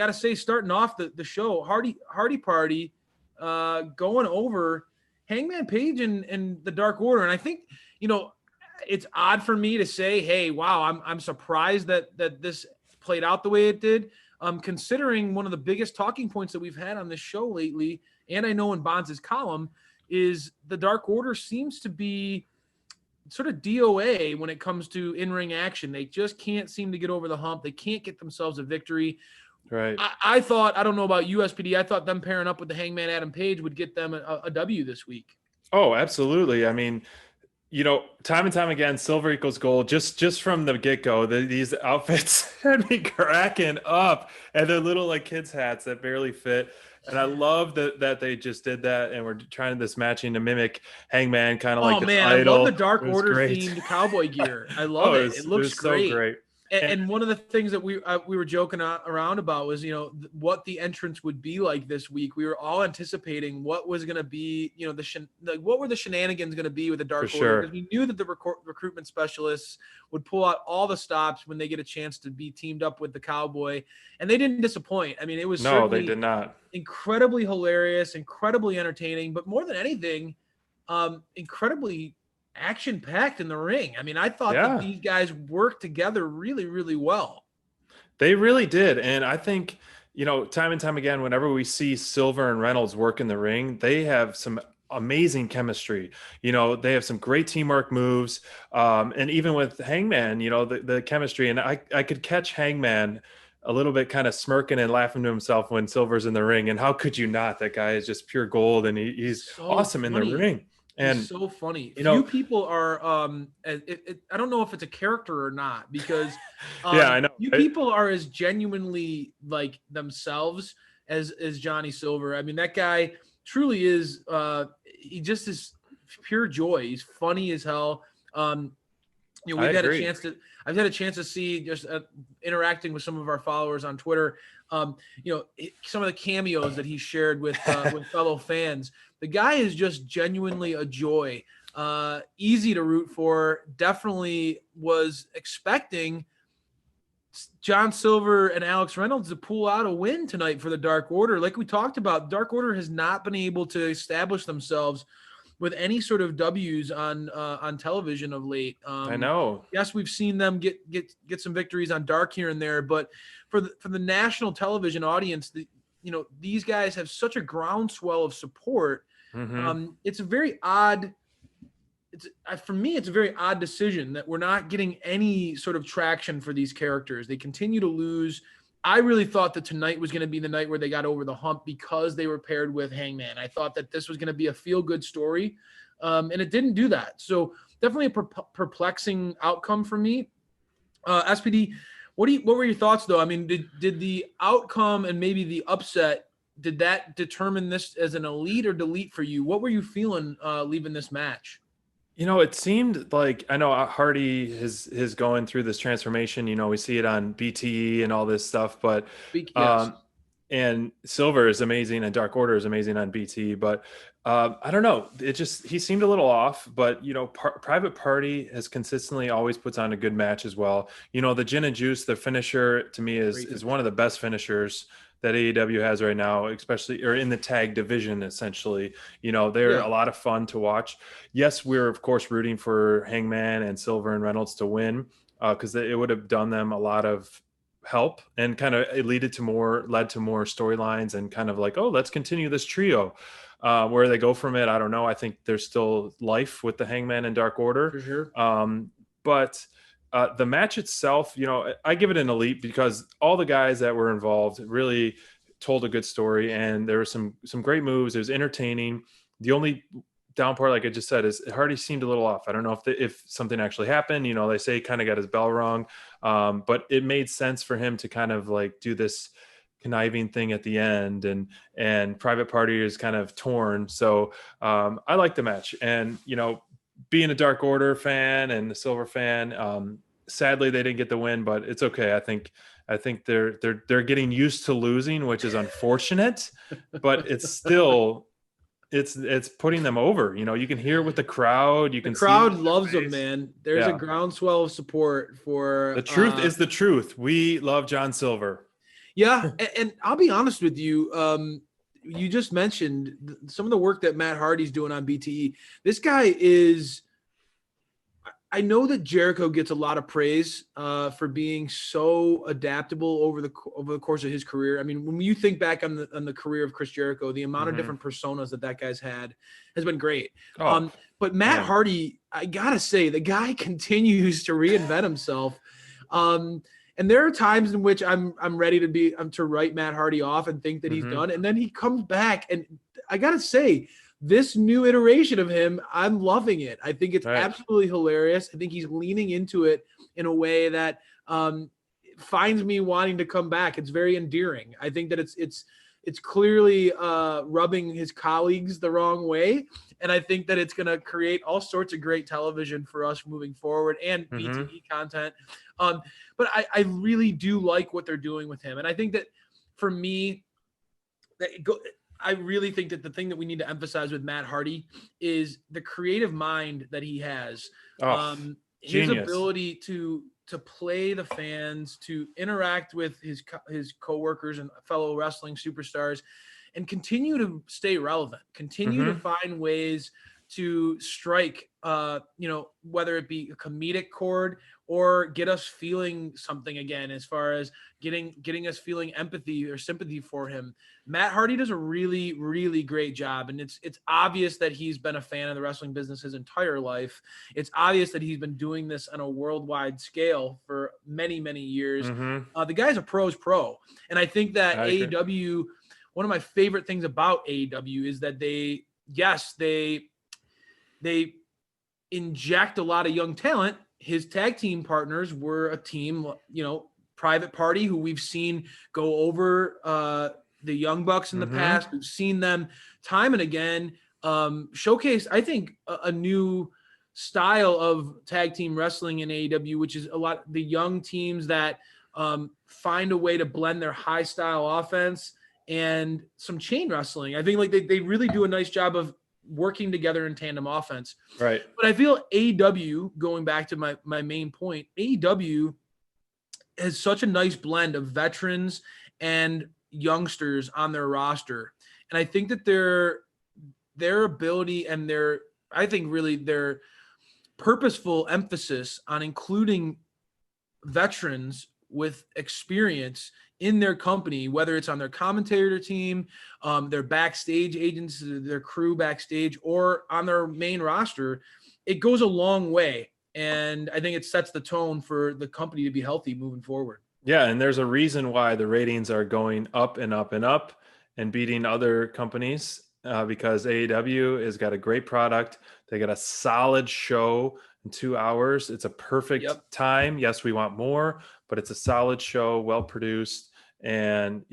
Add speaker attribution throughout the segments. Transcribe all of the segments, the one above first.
Speaker 1: got to say, starting off the show, Hardy Party going over Hangman Page and the Dark Order. And I think, it's odd for me to say, hey, wow, I'm surprised that this played out the way it did. Considering one of the biggest talking points that we've had on this show lately, and I know in Bonds' column, is the Dark Order seems to be sort of DOA when it comes to in-ring action. They just can't seem to get over the hump. They can't get themselves a victory.
Speaker 2: Right.
Speaker 1: I thought, I don't know about USPD, I thought them pairing up with the Hangman Adam Page would get them a W this week.
Speaker 2: Oh, absolutely. I mean, time and time again, silver equals gold. Just from the get-go, these outfits had me cracking up, and they're little like kids' hats that barely fit. And I love that they just did that, and we're trying this matching to mimic Hangman, kind of like the title.
Speaker 1: I love the Dark Order themed cowboy gear. I love it. It looks great.
Speaker 2: So great.
Speaker 1: And one of the things that we were joking around about was, what the entrance would be like this week. We were all anticipating what was going to be, what were the shenanigans going to be with the Dark Order? Because we knew that the recruitment specialists would pull out all the stops when they get a chance to be teamed up with the Cowboy, and they didn't disappoint. I mean, it was
Speaker 2: they did not.
Speaker 1: Incredibly hilarious, incredibly entertaining, but more than anything, incredibly action-packed in the ring. I mean, I thought that these guys worked together really, really well.
Speaker 2: They really did. And I think, time and time again, whenever we see Silver and Reynolds work in the ring, they have some amazing chemistry. They have some great teamwork moves. And even with Hangman, the chemistry. And I could catch Hangman a little bit kind of smirking and laughing to himself when Silver's in the ring. And how could you not? That guy is just pure gold, and he's so awesome in the ring. And
Speaker 1: it's so funny. Few people are I don't know if it's a character or not, because
Speaker 2: I know.
Speaker 1: Few people are as genuinely like themselves as Johnny Silver. I mean, that guy truly is he just is pure joy. He's funny as hell. I've had a chance to see, just interacting with some of our followers on Twitter, some of the cameos that he shared with fellow fans. The guy is just genuinely a joy, easy to root for. Definitely was expecting John Silver and Alex Reynolds to pull out a win tonight for the Dark Order. Like we talked about, Dark Order has not been able to establish themselves with any sort of W's on television of late.
Speaker 2: I know.
Speaker 1: Yes, we've seen them get some victories on Dark here and there, but for the national television audience, these guys have such a groundswell of support. Mm-hmm. It's a very odd. For me, it's a very odd decision that we're not getting any sort of traction for these characters. They continue to lose. I really thought that tonight was going to be the night where they got over the hump because they were paired with Hangman. I thought that this was going to be a feel-good story, and it didn't do that. So definitely a perplexing outcome for me. SPD, what were your thoughts, though? I mean, did the outcome and maybe the upset, did that determine this as an elite or delete for you? What were you feeling leaving this match?
Speaker 2: It seemed like, I know Hardy is going through this transformation. We see it on BTE and all this stuff, but and Silver is amazing and Dark Order is amazing on BTE, but I don't know. He seemed a little off, but Private Party has consistently always puts on a good match as well. The Gin and Juice, the finisher to me is one of the best finishers that AEW has right now, especially or in the tag division, essentially. They're a lot of fun to watch. Yes, we're of course rooting for Hangman and Silver and Reynolds to win because it would have done them a lot of help and kind of it led to more storylines and kind of like, oh, let's continue this trio. Where they go from it, I don't know. I think there's still life with the Hangman and Dark Order.
Speaker 1: For sure.
Speaker 2: But the match itself, I give it an elite because all the guys that were involved really told a good story, and there were some great moves. It was entertaining. The only down part, like I just said, is Hardy seemed a little off. I don't know if something actually happened. They say he kind of got his bell rung, but it made sense for him to kind of like do this conniving thing at the end, and Private Party is kind of torn. So I like the match, and being a Dark Order fan and a Silver fan, sadly they didn't get the win, but it's okay. I think they're getting used to losing, which is unfortunate, but it's still it's putting them over. You can hear with the crowd. The
Speaker 1: crowd loves them, man. There's a groundswell of support for
Speaker 2: the truth is the truth. We love John Silver.
Speaker 1: Yeah, and I'll be honest with you. You just mentioned some of the work that Matt Hardy's doing on BTE. This guy is. I know that Jericho gets a lot of praise for being so adaptable over the course of his career. I mean, when you think back on the career of Chris Jericho, the amount of different personas that guy's had has been great. But Matt Hardy, I gotta say, the guy continues to reinvent himself. And there are times in which I'm ready to write Matt Hardy off and think that he's done, and then he comes back, and I gotta say, this new iteration of him, I'm loving it. I think it's absolutely hilarious. I think he's leaning into it in a way that finds me wanting to come back. It's very endearing. I think that it's clearly rubbing his colleagues the wrong way, and I think that it's going to create all sorts of great television for us moving forward and BTE content. But I really do like what they're doing with him, and I think that for me, I really think that the thing that we need to emphasize with Matt Hardy is the creative mind that he has. His ability to play the fans, to interact with his coworkers and fellow wrestling superstars, and continue to stay relevant, continue to find ways to strike, whether it be a comedic chord or get us feeling something again, as far as getting us feeling empathy or sympathy for him. Matt Hardy does a really, really great job. And it's obvious that he's been a fan of the wrestling business his entire life. It's obvious that he's been doing this on a worldwide scale for many, many years. The guy's a pro's pro. And I think that AEW, one of my favorite things about AEW is that they inject a lot of young talent. His tag team partners were a team, Private Party, who we've seen go over the Young Bucks in the past. We've seen them time and again showcase, I think, a new style of tag team wrestling in AEW, which is a lot the young teams that find a way to blend their high style offense and some chain wrestling. I think like they really do a nice job of working together in tandem offense.
Speaker 2: Right.
Speaker 1: But I feel AEW, going back to my main point, AEW has such a nice blend of veterans and youngsters on their roster. And I think that their ability and their purposeful emphasis on including veterans with experience in their company, whether it's on their commentator team, their backstage agents, their crew backstage, or on their main roster, it goes a long way. And I think it sets the tone for the company to be healthy moving forward.
Speaker 2: Yeah, and there's a reason why the ratings are going up and up and up and beating other companies because AEW has got a great product. They got a solid show in 2 hours. It's a perfect time. Yes, we want more, but it's a solid show, well produced. And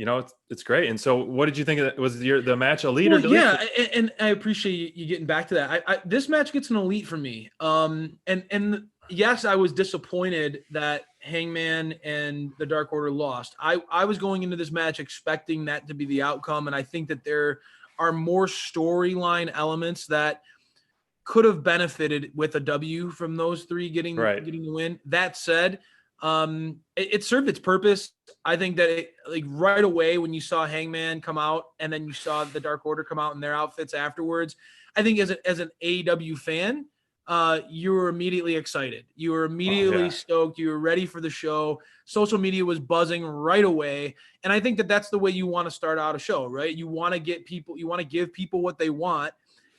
Speaker 2: it's great. And so, what did you think of that? Was the match elite or delete?
Speaker 1: Yeah, and I appreciate you getting back to that. This match gets an elite for me. And yes, I was disappointed that Hangman and the Dark Order lost. I was going into this match expecting that to be the outcome, and I think that there are more storyline elements that could have benefited with a W from those three getting the win. That said, it served its purpose. I think that right away when you saw Hangman come out and then you saw the Dark Order come out in their outfits afterwards, I think as an AEW fan, you were immediately excited. You were immediately stoked. You were ready for the show. Social media was buzzing right away. And I think that that's the way you want to start out a show, right? You want to give people what they want.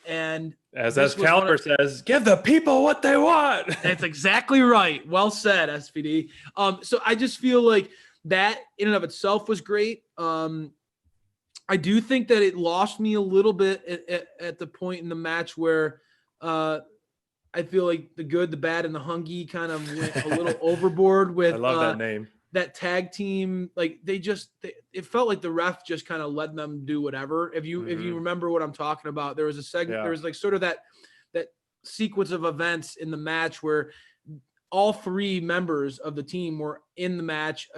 Speaker 1: And
Speaker 2: as Caliber says, give the people what they want.
Speaker 1: That's exactly right. Well said, SPD. So I just feel like that in and of itself was great. I do think that it lost me a little bit at the point in the match where I feel like the good, the bad, and the hungry kind of went a little overboard with
Speaker 2: I love that name.
Speaker 1: That tag team. Like it felt like the ref just kind of let them do whatever. If you remember what I'm talking about, there was a segment, there was like sort of that sequence of events in the match where all three members of the team were in the match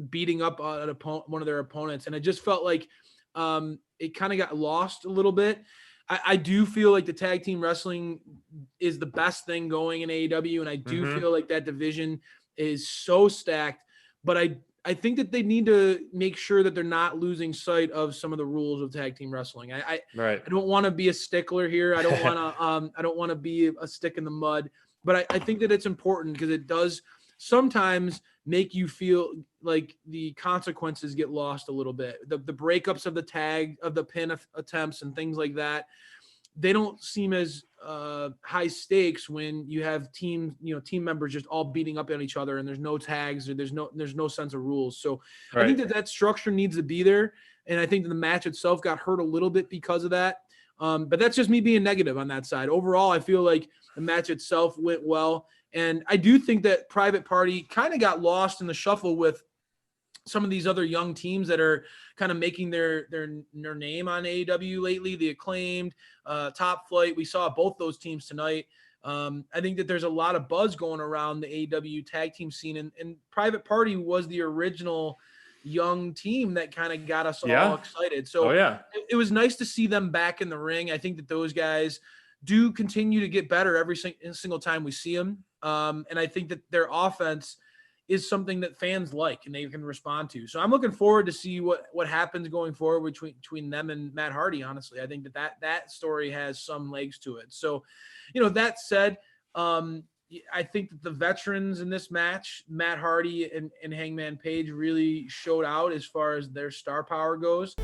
Speaker 1: beating up one of their opponents. And it just felt like it kind of got lost a little bit. I do feel like the tag team wrestling is the best thing going in AEW, and I do feel like that division is so stacked. But I think that they need to make sure that they're not losing sight of some of the rules of tag team wrestling. I don't want to be a stickler here. I don't want to be a stick in the mud, but I think that it's important because it does sometimes make you feel like the consequences get lost a little bit. The breakups of the tag, of the pin attempts and things like that, they don't seem as high stakes when you have team members just all beating up on each other and there's no tags or there's no sense of rules. So right. I think that structure needs to be there. And I think that the match itself got hurt a little bit because of that. But that's just me being negative on that side. Overall, I feel like the match itself went well. And I do think that Private Party kind of got lost in the shuffle with some of these other young teams that are kind of making their name on AEW lately. The Acclaimed, Top Flight. We saw both those teams tonight. I think that there's a lot of buzz going around the AEW tag team scene, and Private Party was the original young team that kind of got us all excited. So it was nice to see them back in the ring. I think that those guys do continue to get better every single time we see them. And I think that their offense is something that fans like and they can respond to. So I'm looking forward to see what happens going forward between them and Matt Hardy. Honestly, I think that story has some legs to it. So, that said, I think that the veterans in this match, Matt Hardy and Hangman Page, really showed out as far as their star power goes.